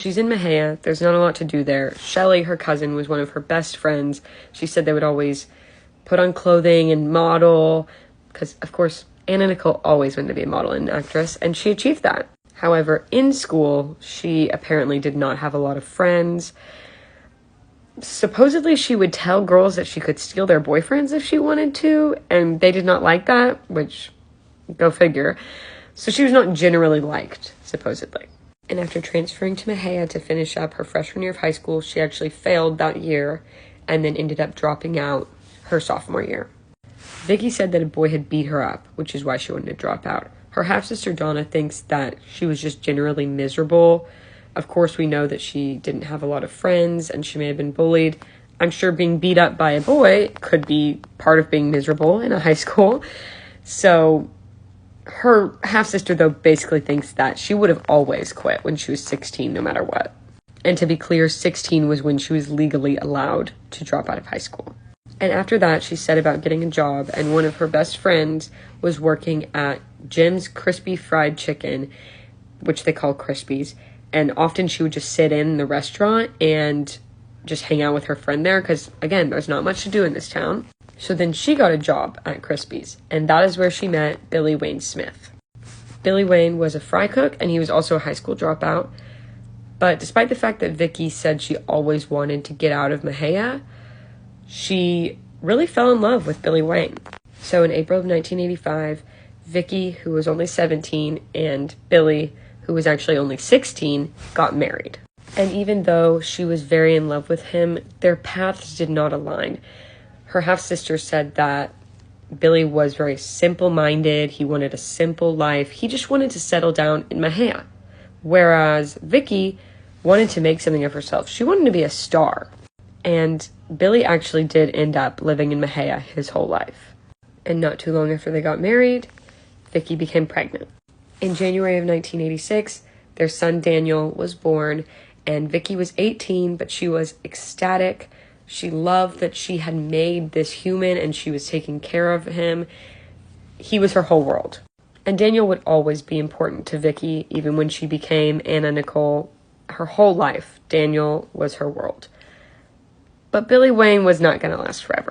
She's in Mahia. There's not a lot to do there. Shelly, her cousin, was one of her best friends. She said they would always put on clothing and model because, of course, Anna Nicole always wanted to be a model and actress, and she achieved that. However, in school, she apparently did not have a lot of friends. Supposedly, she would tell girls that she could steal their boyfriends if she wanted to, and they did not like that, which, go figure. So she was not generally liked, supposedly. And after transferring to Mahia to finish up her freshman year of high school, she actually failed that year and then ended up dropping out her sophomore year. Vicky said that a boy had beat her up, which is why she wanted to drop out. Her half-sister Donna thinks that she was just generally miserable. Of course, we know that she didn't have a lot of friends and she may have been bullied. I'm sure being beat up by a boy could be part of being miserable in a high school. So her half-sister, though, basically thinks that she would have always quit when she was 16, no matter what. And to be clear, 16 was when she was legally allowed to drop out of high school. And after that, she set about getting a job, and one of her best friends was working at Jim's Crispy Fried Chicken, which they call Crispies. And often she would just sit in the restaurant and just hang out with her friend there because, again, there's not much to do in this town. So then she got a job at Crispy's, and that is where she met Billy Wayne Smith. Billy Wayne was a fry cook, and he was also a high school dropout. But despite the fact that Vicky said she always wanted to get out of Mahia, she really fell in love with Billy Wayne. So in April of 1985, Vicky, who was only 17, and Billy, who was actually only 16, got married. And even though she was very in love with him, their paths did not align. Her half-sister said that Billy was very simple-minded. He wanted a simple life. He just wanted to settle down in Mahia. Whereas Vicky wanted to make something of herself. She wanted to be a star. And Billy actually did end up living in Mahia his whole life. And not too long after they got married, Vicky became pregnant. In January of 1986, their son Daniel was born, and Vicky was 18, but she was ecstatic. She loved that she had made this human and she was taking care of him. He was her whole world. And Daniel would always be important to Vicky, even when she became Anna Nicole. Her whole life, Daniel was her world. But Billy Wayne was not going to last forever.